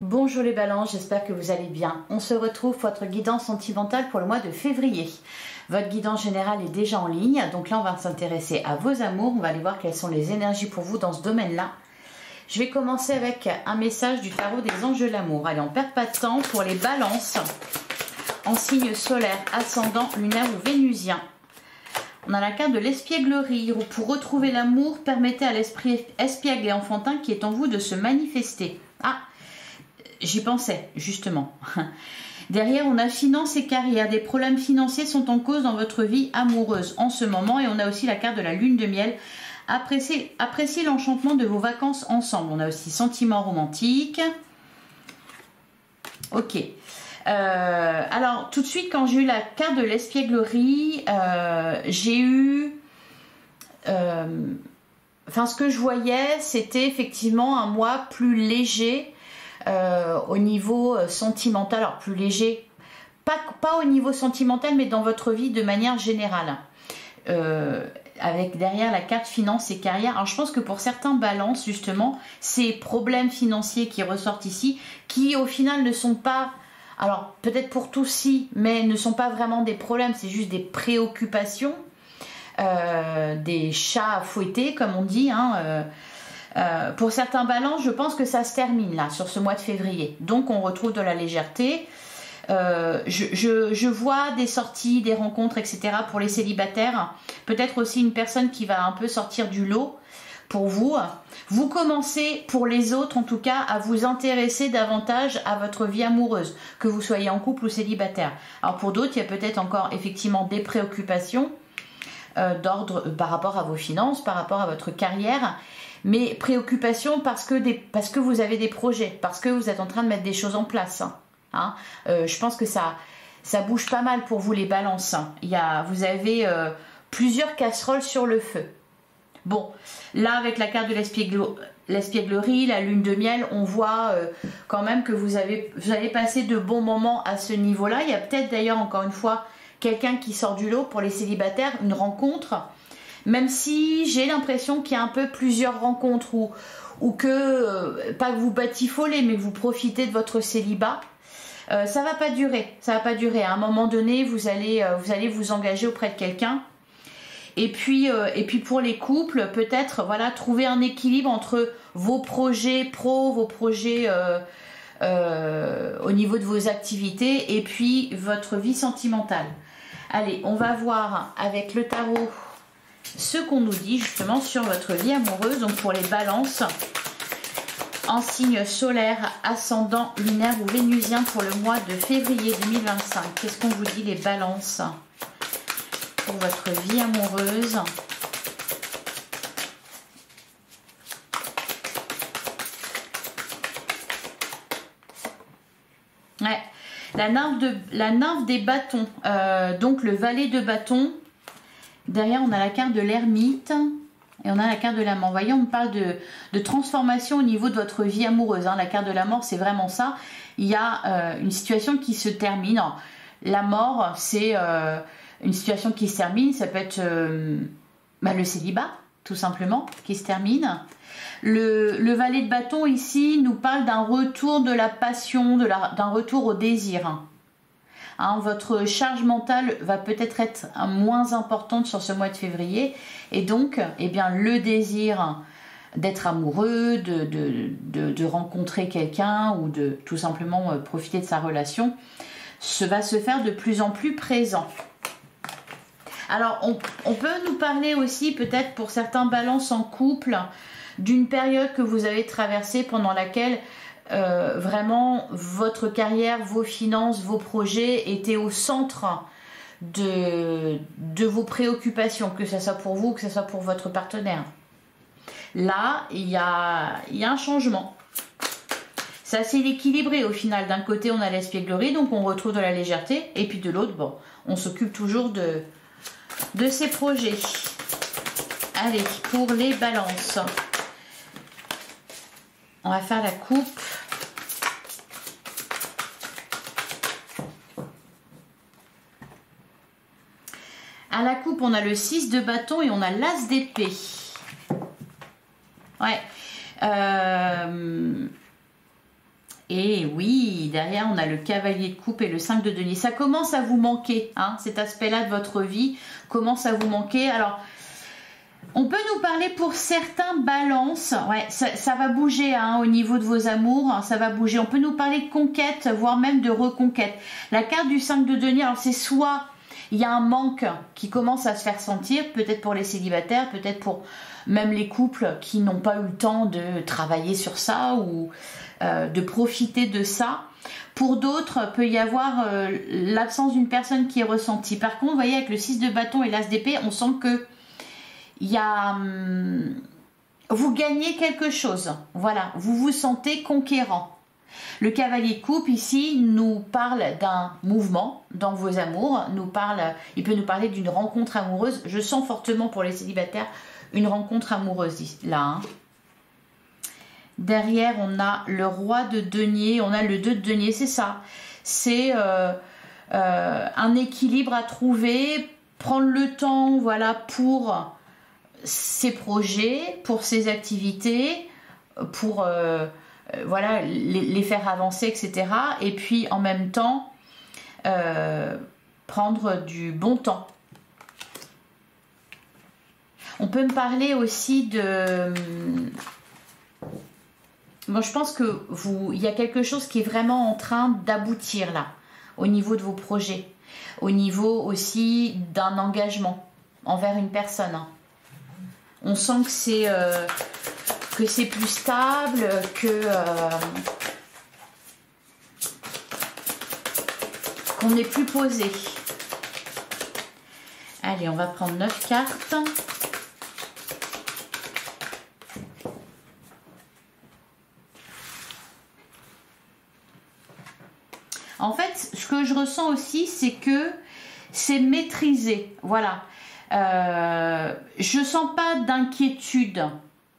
Bonjour les balances, j'espère que vous allez bien. On se retrouve pour votre guidance sentimentale pour le mois de février. Votre guidance générale est déjà en ligne, donc là on va s'intéresser à vos amours. On va aller voir quelles sont les énergies pour vous dans ce domaine-là. Je vais commencer avec un message du tarot des anges de l'amour. Allez, on ne perd pas de temps pour les balances en signe solaire, ascendant, lunaire ou vénusien. On a la carte de l'espièglerie. Pour retrouver l'amour, permettez à l'esprit espiègle et enfantin qui est en vous de se manifester. Ah, j'y pensais, justement. Derrière, on a finance et carrière. Des problèmes financiers sont en cause dans votre vie amoureuse en ce moment. Et on a aussi la carte de la lune de miel. Appréciez l'enchantement de vos vacances ensemble. On a aussi sentiments romantiques. Ok. Alors, tout de suite, quand j'ai eu la carte de l'espièglerie, j'ai eu... ce que je voyais, c'était effectivement un mois plus léger au niveau sentimental. Alors, plus léger, pas au niveau sentimental, mais dans votre vie de manière générale. Avec derrière la carte finance et carrière. Alors, je pense que pour certains balances, justement, ces problèmes financiers qui ressortent ici, qui au final ne sont pas... Alors, peut-être pour tous si, mais ne sont pas vraiment des problèmes, c'est juste des préoccupations, des chats à fouetter, comme on dit. Pour certains balances, je pense que ça se termine là, sur ce mois de février. Donc, on retrouve de la légèreté. Je vois des sorties, des rencontres, etc. pour les célibataires. Peut-être aussi une personne qui va un peu sortir du lot pour vous. Vous commencez, pour les autres en tout cas, à vous intéresser davantage à votre vie amoureuse, que vous soyez en couple ou célibataire. Alors pour d'autres, il y a peut-être encore effectivement des préoccupations d'ordre par rapport à vos finances, par rapport à votre carrière, mais préoccupations parce que vous avez des projets, parce que vous êtes en train de mettre des choses en place. Je pense que ça bouge pas mal pour vous les balances. Vous avez plusieurs casseroles sur le feu. Bon, là avec la carte de l'espièglerie, la lune de miel, on voit quand même que vous allez passer de bons moments à ce niveau-là. Il y a peut-être d'ailleurs encore une fois quelqu'un qui sort du lot pour les célibataires, une rencontre. Même si j'ai l'impression qu'il y a un peu plusieurs rencontres ou que, pas que vous batifolez, mais vous profitez de votre célibat. Ça va pas durer, ça va pas durer. À un moment donné, vous allez vous engager auprès de quelqu'un. Et puis pour les couples, peut-être trouver un équilibre entre vos projets pro, vos projets au niveau de vos activités et puis votre vie sentimentale. Allez, on va voir avec le tarot ce qu'on nous dit justement sur votre vie amoureuse. Donc pour les balances en signe solaire, ascendant, lunaire ou vénusien pour le mois de février 2025. Qu'est-ce qu'on vous dit les balances pour votre vie amoureuse? Ouais, la nymphe des bâtons, donc le valet de bâton. Derrière, on a la carte de l'ermite et on a la carte de la mort. Vous voyez, on parle de transformation au niveau de votre vie amoureuse. La carte de la mort, c'est vraiment ça. Il y a une situation qui se termine. La mort, c'est... une situation qui se termine, ça peut être le célibat, tout simplement, qui se termine. Le valet de bâton, ici, nous parle d'un retour de la passion, d'un retour au désir. Votre charge mentale va peut-être être moins importante sur ce mois de février. Et donc, le désir d'être amoureux, de rencontrer quelqu'un ou de tout simplement profiter de sa relation, va se faire de plus en plus présent. Alors, on peut nous parler aussi, peut-être pour certains balances en couple, d'une période que vous avez traversée pendant laquelle vraiment votre carrière, vos finances, vos projets étaient au centre de vos préoccupations, que ce soit pour vous, que ce soit pour votre partenaire. Là, il y a un changement. C'est assez équilibré au final. D'un côté, on a l'espièglerie, donc on retrouve de la légèreté, et puis de l'autre, bon, on s'occupe toujours de ces projets. Allez, pour les balances, on va faire la coupe. À la coupe, on a le 6 de bâton et on a l'as d'épée. Ouais. Et oui, derrière, on a le cavalier de coupe et le 5 de denier. Ça commence à vous manquer, hein, cet aspect-là de votre vie commence à vous manquer. Alors, on peut nous parler pour certains balances. Ouais, ça va bouger hein, au niveau de vos amours, hein, ça va bouger. On peut nous parler de conquête, voire même de reconquête. La carte du 5 de denier, alors c'est soit il y a un manque qui commence à se faire sentir, peut-être pour les célibataires, peut-être pour même les couples qui n'ont pas eu le temps de travailler sur ça ou de profiter de ça. Pour d'autres, peut y avoir l'absence d'une personne qui est ressentie. Par contre, vous voyez, avec le 6 de bâton et l'as d'épée, on sent que il y a, vous gagnez quelque chose. Voilà, vous vous sentez conquérant. Le cavalier de coupe ici nous parle d'un mouvement dans vos amours, il peut nous parler d'une rencontre amoureuse. Je sens fortement pour les célibataires une rencontre amoureuse là. Hein. Derrière, on a le roi de denier, on a le 2 de denier, c'est ça. C'est un équilibre à trouver, prendre le temps, voilà, pour ses projets, pour ses activités, pour voilà, les faire avancer, etc. Et puis, en même temps, prendre du bon temps. On peut me parler aussi de... Bon, je pense que il y a quelque chose qui est vraiment en train d'aboutir là, au niveau de vos projets, au niveau aussi d'un engagement envers une personne. Hein. On sent que c'est plus stable, qu'on est plus posé. Allez, on va prendre 9 cartes. En fait, ce que je ressens aussi, c'est que c'est maîtrisé. Voilà. Je sens pas d'inquiétude.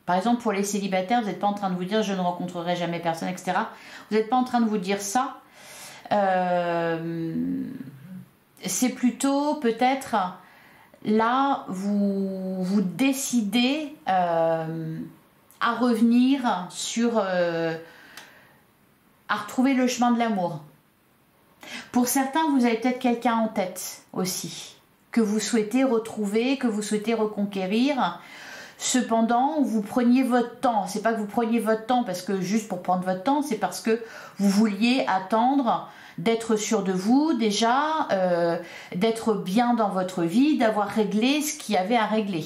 Par exemple, pour les célibataires, vous n'êtes pas en train de vous dire « je ne rencontrerai jamais personne », etc. Vous n'êtes pas en train de vous dire ça. C'est plutôt peut-être là, vous décidez à revenir sur... à retrouver le chemin de l'amour. Pour certains, vous avez peut-être quelqu'un en tête aussi, que vous souhaitez retrouver, que vous souhaitez reconquérir. Cependant, vous preniez votre temps. C'est pas que vous preniez votre temps parce que juste pour prendre votre temps, c'est parce que vous vouliez attendre d'être sûr de vous déjà, d'être bien dans votre vie, d'avoir réglé ce qu'il y avait à régler.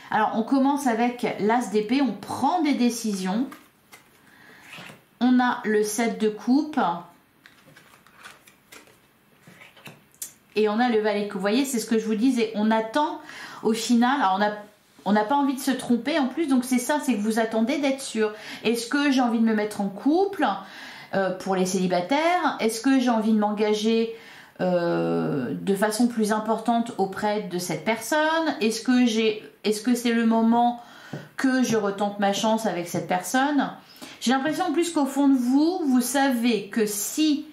Alors, on commence avec l'as d'épée, on prend des décisions. On a le 7 de coupe. Et on a le valet de coupe. Vous voyez, c'est ce que je vous disais. On attend au final. Alors, on n'a pas envie de se tromper en plus. Donc, c'est ça, c'est que vous attendez d'être sûr. Est-ce que j'ai envie de me mettre en couple pour les célibataires? Est-ce que j'ai envie de m'engager de façon plus importante auprès de cette personne? Est-ce que c'est le moment que je retente ma chance avec cette personne? J'ai l'impression en plus qu'au fond de vous, vous savez que si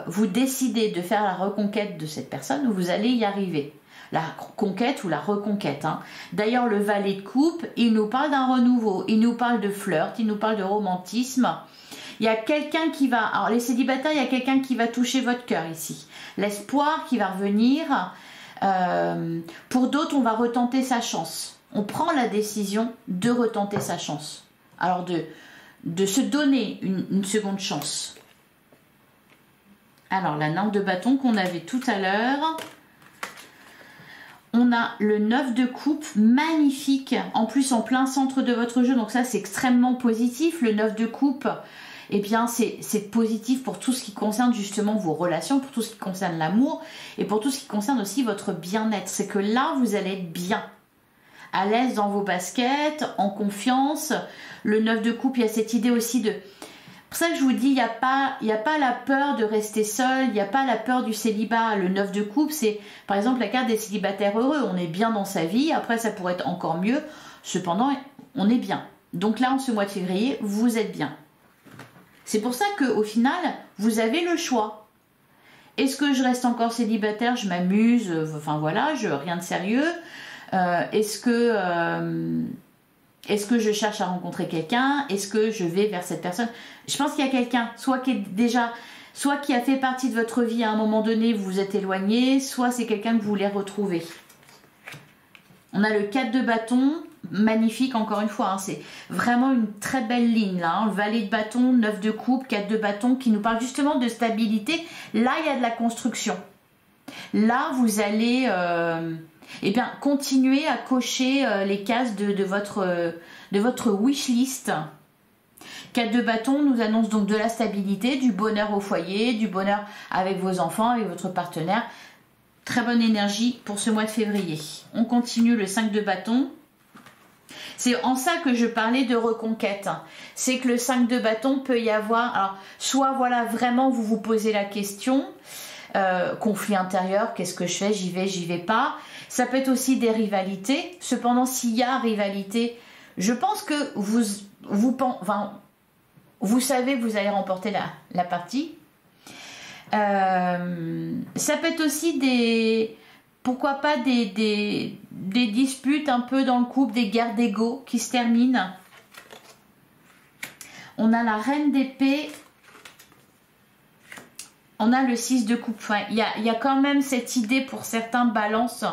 vous décidez de faire la reconquête de cette personne, vous allez y arriver. La conquête ou la reconquête. Hein. D'ailleurs, le valet de coupe, il nous parle d'un renouveau, il nous parle de flirt, il nous parle de romantisme. Il y a quelqu'un qui va... Alors, les célibataires, il y a quelqu'un qui va toucher votre cœur ici. L'espoir qui va revenir. Pour d'autres, on va retenter sa chance. On prend la décision de retenter sa chance. Alors, de se donner une seconde chance. Alors, la nymphe de bâton qu'on avait tout à l'heure. On a le 9 de coupe, magnifique. En plus, en plein centre de votre jeu. Donc ça, c'est extrêmement positif. Le 9 de coupe, eh bien, c'est positif pour tout ce qui concerne justement vos relations, pour tout ce qui concerne l'amour et pour tout ce qui concerne aussi votre bien-être. C'est que là, vous allez être bien. À l'aise dans vos baskets, en confiance. Le 9 de coupe, il y a cette idée aussi de... C'est pour ça que je vous dis, il n'y a pas la peur de rester seul, il n'y a pas la peur du célibat. Le 9 de coupe, c'est par exemple la carte des célibataires heureux. On est bien dans sa vie, après ça pourrait être encore mieux. Cependant, on est bien. Donc là, en ce mois de février, vous êtes bien. C'est pour ça qu'au final, vous avez le choix. Est-ce que je reste encore célibataire, je m'amuse, enfin voilà, rien de sérieux. Est-ce que Est-ce que je cherche à rencontrer quelqu'un? Est-ce que je vais vers cette personne? Je pense qu'il y a quelqu'un, soit qui est déjà, soit qui a fait partie de votre vie à un moment donné, vous vous êtes éloigné, soit c'est quelqu'un que vous voulez retrouver. On a le 4 de bâton, magnifique encore une fois, hein, c'est vraiment une très belle ligne là, hein, valet de bâton, 9 de coupe, 4 de bâton qui nous parle justement de stabilité. Là il y a de la construction. Là vous allez eh bien, continuer à cocher les cases de votre wish list. 4 de bâton nous annonce donc de la stabilité, du bonheur au foyer, du bonheur avec vos enfants, avec votre partenaire. Très bonne énergie pour ce mois de février. On continue le 5 de bâton. C'est en ça que je parlais de reconquête. C'est que le 5 de bâton peut y avoir... Alors, soit voilà, vraiment vous vous posez la question, conflit intérieur, qu'est-ce que je fais, j'y vais pas. Ça peut être aussi des rivalités. Cependant, s'il y a rivalité, je pense que vous savez que vous allez remporter la partie. Ça peut être aussi pourquoi pas des disputes un peu dans le couple, des guerres d'ego qui se terminent. On a la reine d'épée, on a le 6 de coupe. Enfin, il y a quand même cette idée pour certains balances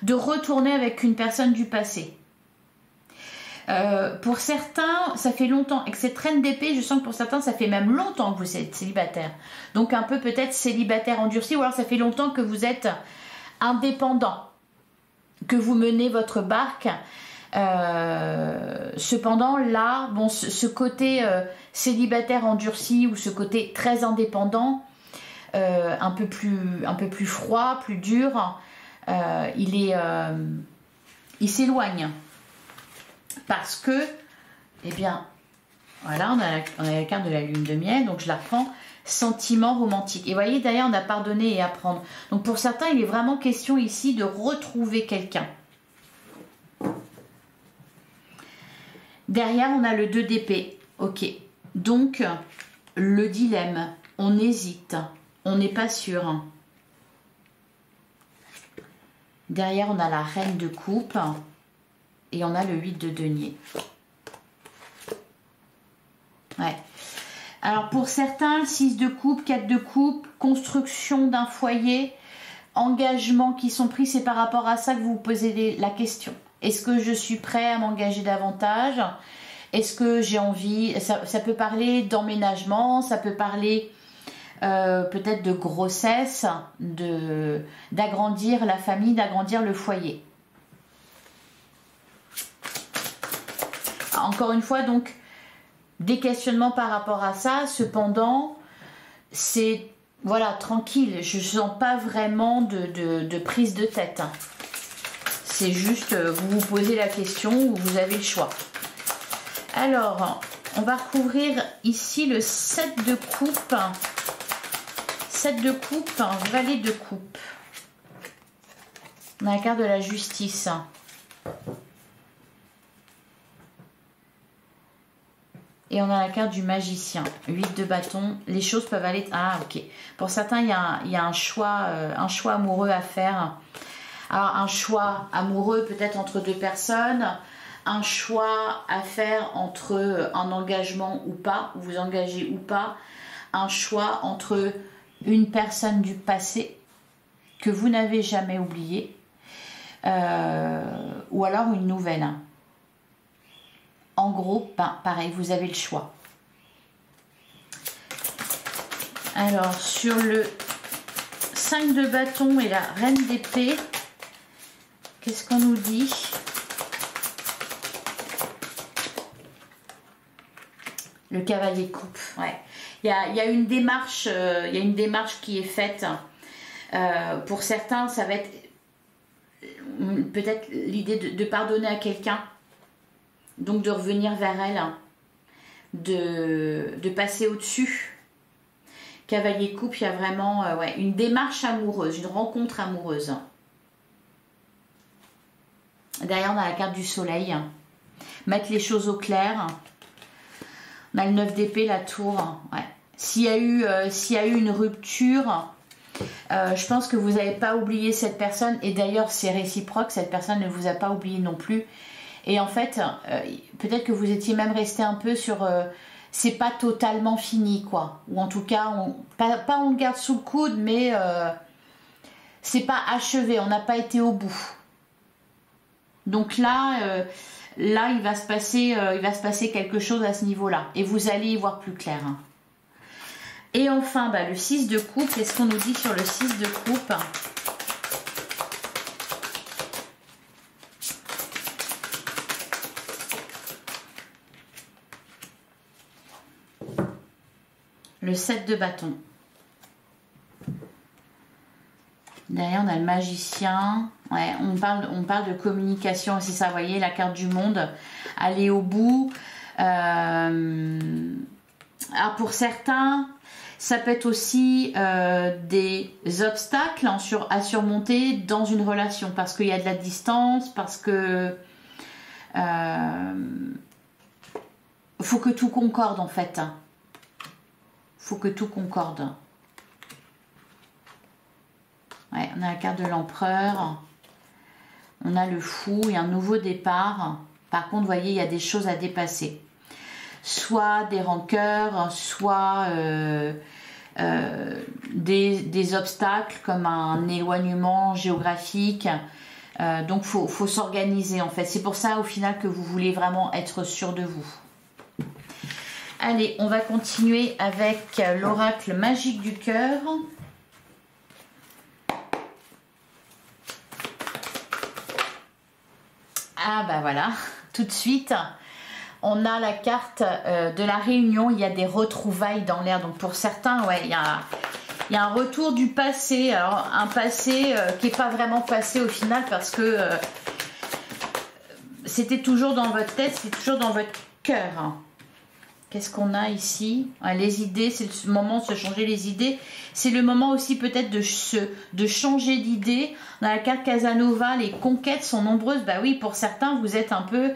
de retourner avec une personne du passé. Pour certains, ça fait longtemps. Avec cette reine d'épée, je sens que pour certains, ça fait même longtemps que vous êtes célibataire. Donc un peu peut-être célibataire endurci, ou alors ça fait longtemps que vous êtes indépendant, que vous menez votre barque. Cependant, là, bon, ce côté célibataire endurci ou ce côté très indépendant, un peu plus froid, plus dur, il s'éloigne. Parce que, eh bien, voilà, on a la carte de la lune de miel, donc je la reprends, sentiment romantique. Et vous voyez, d'ailleurs, on a pardonné et apprendre. Donc pour certains, il est vraiment question ici de retrouver quelqu'un. Derrière, on a le 2 d'épée. Ok, donc le dilemme, on hésite, on n'est pas sûr. Derrière, on a la reine de coupe. Et on a le 8 de denier. Ouais. Alors pour certains, 6 de coupe, 4 de coupe, construction d'un foyer, engagements qui sont pris, c'est par rapport à ça que vous vous posez la question. Est-ce que je suis prêt à m'engager davantage? Est-ce que j'ai envie? Ça peut parler d'emménagement, ça peut parler peut-être de grossesse, d'agrandir la famille, d'agrandir le foyer. Encore une fois, donc, des questionnements par rapport à ça. Cependant, c'est, voilà, tranquille. Je ne sens pas vraiment de prise de tête. C'est juste, vous vous posez la question ou vous avez le choix. Alors, on va recouvrir ici le 7 de coupe. 7 de coupe, valet de coupe. On a la carte de la justice. Et on a la carte du magicien, 8 de bâton. Les choses peuvent aller... Ah, ok. Pour certains, il y a un choix amoureux à faire. Alors, un choix amoureux peut-être entre deux personnes. Un choix à faire entre un engagement ou pas, vous engagez ou pas. Un choix entre une personne du passé que vous n'avez jamais oublié. Ou alors une nouvelle. En gros, pareil, vous avez le choix. Alors, sur le 5 de bâton et la reine d'épée, qu'est-ce qu'on nous dit? Le cavalier de coupe, ouais. Il y a une démarche, qui est faite. Pour certains, ça va être peut-être l'idée de pardonner à quelqu'un. Donc de revenir vers elle, de passer au-dessus. Cavalier coupe, il y a vraiment ouais, une démarche amoureuse, une rencontre amoureuse. Derrière, on a la carte du soleil. Mettre les choses au clair. On a le 9 d'épée, la tour. Ouais. S'il y a eu une rupture, je pense que vous n'avez pas oublié cette personne. Et d'ailleurs, c'est réciproque, cette personne ne vous a pas oublié non plus. Et en fait, peut-être que vous étiez même resté un peu sur... c'est pas totalement fini, quoi. Ou en tout cas, pas on le garde sous le coude, mais c'est pas achevé, on n'a pas été au bout. Donc là, il va se passer quelque chose à ce niveau-là. Et vous allez y voir plus clair. Hein. Et enfin, le 6 de coupe, qu'est-ce qu'on nous dit sur le 6 de coupe? Le 7 de bâton. Derrière, on a le magicien. Ouais, on parle de communication, c'est ça, vous voyez, la carte du monde. Aller au bout. Alors, pour certains, ça peut être aussi des obstacles à surmonter dans une relation. Parce qu'il y a de la distance, parce que... faut que tout concorde, en fait. Faut que tout concorde. Ouais, on a la carte de l'empereur. On a le fou et un nouveau départ. Par contre, vous voyez, il y a des choses à dépasser. Soit des rancœurs, soit des obstacles comme un éloignement géographique. Donc, faut s'organiser en fait. C'est pour ça au final que vous voulez vraiment être sûr de vous. Allez, on va continuer avec l'oracle magique du cœur. Ah bah voilà, tout de suite, on a la carte de la réunion. Il y a des retrouvailles dans l'air. Donc pour certains, ouais, il y a un retour du passé. Alors un passé qui n'est pas vraiment passé au final parce que c'était toujours dans votre tête, c'était toujours dans votre cœur. Qu'est-ce qu'on a ici? Les idées, c'est le moment de se changer les idées. C'est le moment aussi peut-être de changer d'idée. Dans la carte Casanova, les conquêtes sont nombreuses. Bah oui, pour certains, vous êtes un peu...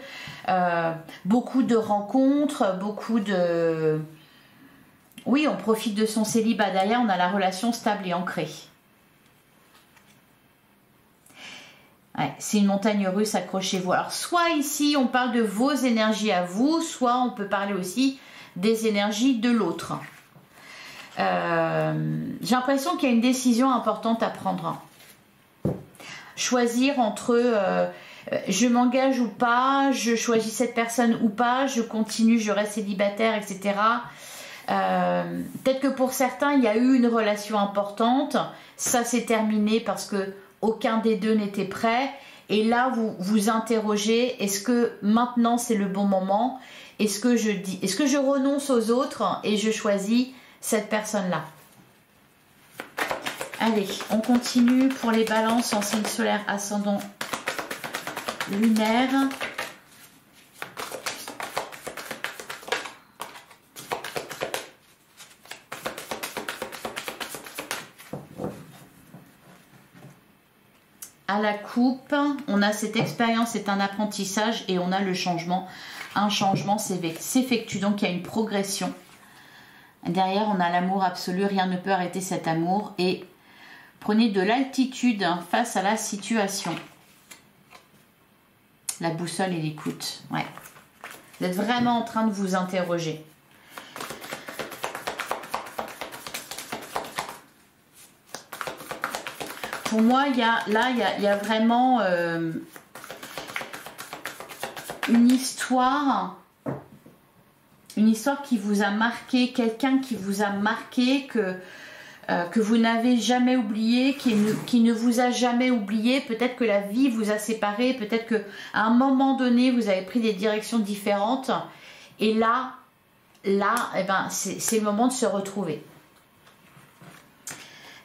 beaucoup de rencontres, beaucoup de... Oui, on profite de son célibat. Derrière, on a la relation stable et ancrée. Ouais, c'est une montagne russe, accrochez-vous. Alors, soit ici, on parle de vos énergies à vous, soit on peut parler aussi des énergies de l'autre. J'ai l'impression qu'il y a une décision importante à prendre. Choisir entre je m'engage ou pas, je choisis cette personne ou pas, je continue, je reste célibataire, etc. Peut-être que pour certains, il y a eu une relation importante. Ça s'est terminé parce que aucun des deux n'était prêt. Et là, vous vous interrogez, est-ce que maintenant c'est le bon moment? Est-ce que je renonce aux autres et je choisis cette personne-là? Allez, on continue pour les balances en signe solaire, ascendant, lunaire. À la coupe, on a cette expérience, c'est un apprentissage et on a le changement. Un changement s'effectue, donc il y a une progression. Derrière, on a l'amour absolu, rien ne peut arrêter cet amour. Et prenez de l'altitude face à la situation. La boussole et l'écoute, ouais. Vous êtes vraiment en train de vous interroger. Pour moi, il y a vraiment une histoire qui vous a marqué, quelqu'un qui vous a marqué, que vous n'avez jamais oublié, qui ne vous a jamais oublié. Peut-être que la vie vous a séparés, peut-être qu'à un moment donné, vous avez pris des directions différentes. Et là eh ben, c'est le moment de se retrouver.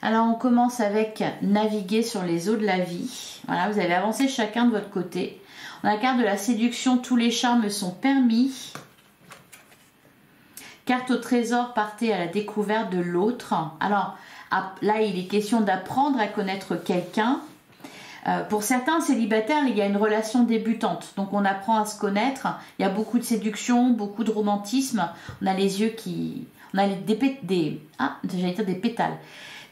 Alors on commence avec naviguer sur les eaux de la vie. Voilà, vous allez avancer chacun de votre côté. On a la carte de la séduction, tous les charmes sont permis. Carte au trésor, partez à la découverte de l'autre. Alors là, il est question d'apprendre à connaître quelqu'un. Pour certains célibataires, il y a une relation débutante. Donc on apprend à se connaître. Il y a beaucoup de séduction, beaucoup de romantisme. On a les yeux qui... On a j'allais dire des pétales.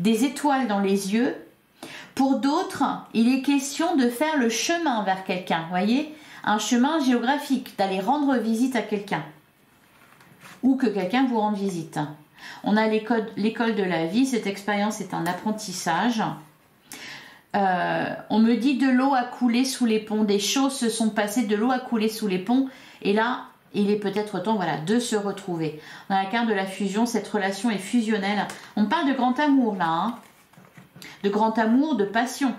Des étoiles dans les yeux. Pour d'autres, il est question de faire le chemin vers quelqu'un. Vous voyez, un chemin géographique, d'aller rendre visite à quelqu'un. Ou que quelqu'un vous rende visite. On a l'école de la vie, cette expérience est un apprentissage. On me dit de l'eau a coulé sous les ponts, des choses se sont passées, de l'eau a coulé sous les ponts, et là, il est peut-être temps voilà, de se retrouver. On a la carte de la fusion, cette relation est fusionnelle. On parle de grand amour là, hein, de grand amour, de passion.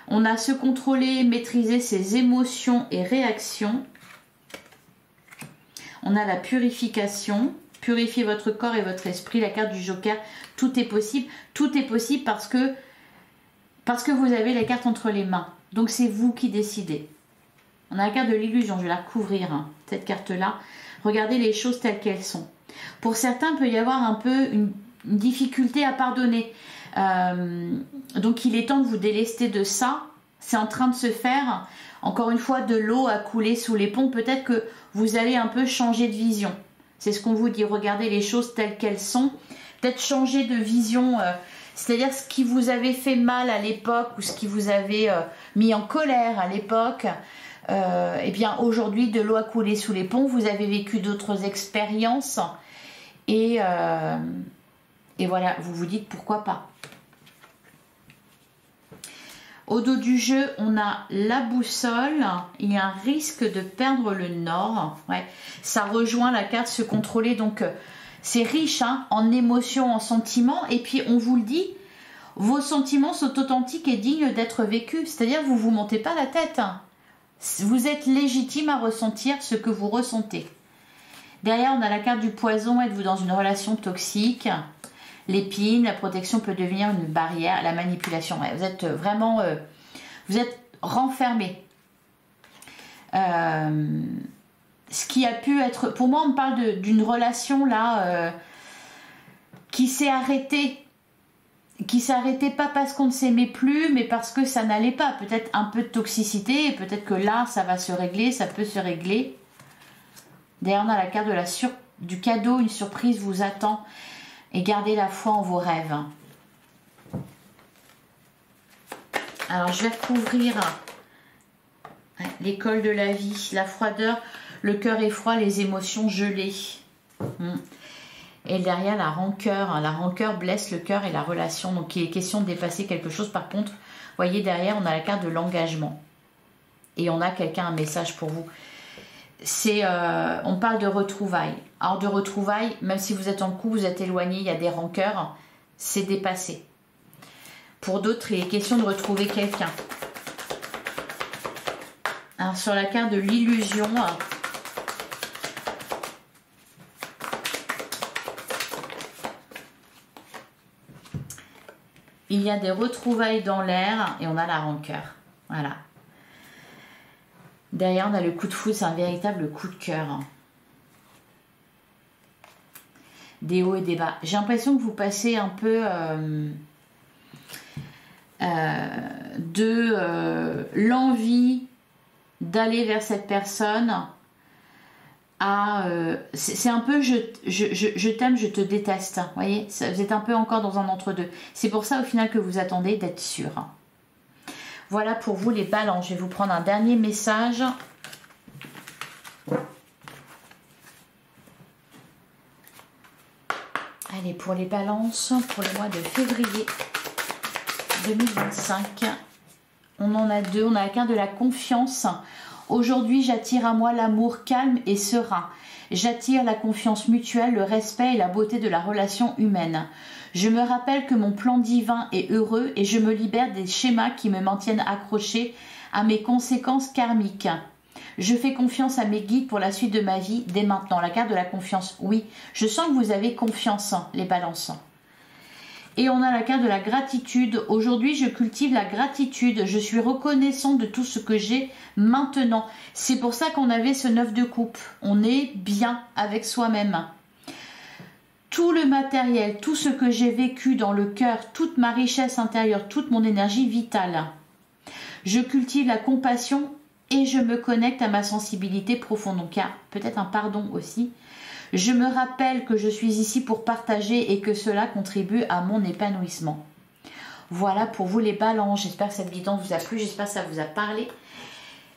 On a se contrôler, maîtriser ses émotions et réactions. On a la purification, purifier votre corps et votre esprit, la carte du joker, tout est possible. Tout est possible parce que vous avez la carte entre les mains. Donc c'est vous qui décidez. On a la carte de l'illusion, je vais la recouvrir, hein, cette carte-là. Regardez les choses telles qu'elles sont. Pour certains, il peut y avoir un peu une difficulté à pardonner. Donc il est temps de vous délester de ça. C'est en train de se faire. Encore une fois, de l'eau a coulé sous les ponts. Peut-être que vous allez un peu changer de vision. C'est ce qu'on vous dit. Regardez les choses telles qu'elles sont. Peut-être changer de vision. C'est-à-dire ce qui vous avait fait mal à l'époque ou ce qui vous avait mis en colère à l'époque. Eh bien aujourd'hui, de l'eau a coulé sous les ponts. Vous avez vécu d'autres expériences. Et voilà, vous vous dites pourquoi pas. Au dos du jeu, on a la boussole. Il y a un risque de perdre le nord. Ouais. Ça rejoint la carte se contrôler. Donc, c'est riche hein, en émotions, en sentiments. Et puis, on vous le dit, vos sentiments sont authentiques et dignes d'être vécus. C'est-à-dire, vous ne vous montez pas la tête. Vous êtes légitime à ressentir ce que vous ressentez. Derrière, on a la carte du poison. Êtes-vous dans une relation toxique ? L'épine, la protection peut devenir une barrière, la manipulation. Ouais, vous êtes vraiment, vous êtes renfermé. Ce qui a pu être, pour moi, on me parle d'une relation là qui s'est arrêtée. Qui s'est arrêtée pas parce qu'on ne s'aimait plus, mais parce que ça n'allait pas. Peut-être un peu de toxicité, et peut-être que là, ça va se régler, ça peut se régler. D'ailleurs, on a la carte de du cadeau, une surprise vous attend. Et gardez la foi en vos rêves. Alors, je vais recouvrir l'école de la vie, la froideur, le cœur est froid, les émotions gelées. Et derrière, la rancœur. La rancœur blesse le cœur et la relation. Donc, il est question de dépasser quelque chose. Par contre, vous voyez, derrière, on a la carte de l'engagement. Et on a un message pour vous. On parle de retrouvailles. Alors de retrouvailles, même si vous êtes en couple, vous êtes éloigné, il y a des rancœurs, c'est dépassé. Pour d'autres, il est question de retrouver quelqu'un. Alors sur la carte de l'illusion, il y a des retrouvailles dans l'air et on a la rancœur. Voilà. Derrière, on a le coup de foudre, c'est un véritable coup de cœur. Des hauts et des bas. J'ai l'impression que vous passez un peu de l'envie d'aller vers cette personne à... c'est un peu je t'aime, je te déteste. Vous voyez, vous êtes un peu encore dans un entre-deux. C'est pour ça au final que vous attendez d'être sûr. Voilà pour vous les balances. Je vais vous prendre un dernier message. Allez, pour les balances, pour le mois de février 2025, on en a deux. On a la carte de la confiance. Aujourd'hui, j'attire à moi l'amour calme et serein. J'attire la confiance mutuelle, le respect et la beauté de la relation humaine. Je me rappelle que mon plan divin est heureux et je me libère des schémas qui me maintiennent accroché à mes conséquences karmiques. Je fais confiance à mes guides pour la suite de ma vie dès maintenant. La carte de la confiance, oui. Je sens que vous avez confiance, les balances. Et on a la carte de la gratitude. Aujourd'hui, je cultive la gratitude. Je suis reconnaissant de tout ce que j'ai maintenant. C'est pour ça qu'on avait ce 9 de coupe. On est bien avec soi-même. Tout le matériel, tout ce que j'ai vécu dans le cœur, toute ma richesse intérieure, toute mon énergie vitale. Je cultive la compassion et je me connecte à ma sensibilité profonde. Donc il y a peut-être un pardon aussi. Je me rappelle que je suis ici pour partager et que cela contribue à mon épanouissement. Voilà pour vous les balances. J'espère que cette guidance vous a plu, j'espère que ça vous a parlé.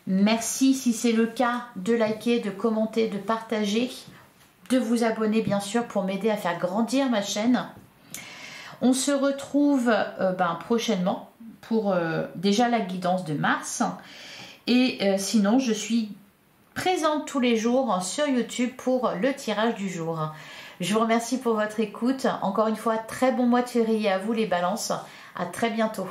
Merci si c'est le cas de liker, de commenter, de partager, de vous abonner bien sûr pour m'aider à faire grandir ma chaîne. On se retrouve prochainement pour déjà la guidance de mars. Et sinon, je suis présente tous les jours sur YouTube pour le tirage du jour. Je vous remercie pour votre écoute. Encore une fois, très bon mois de février à vous les balances. À très bientôt.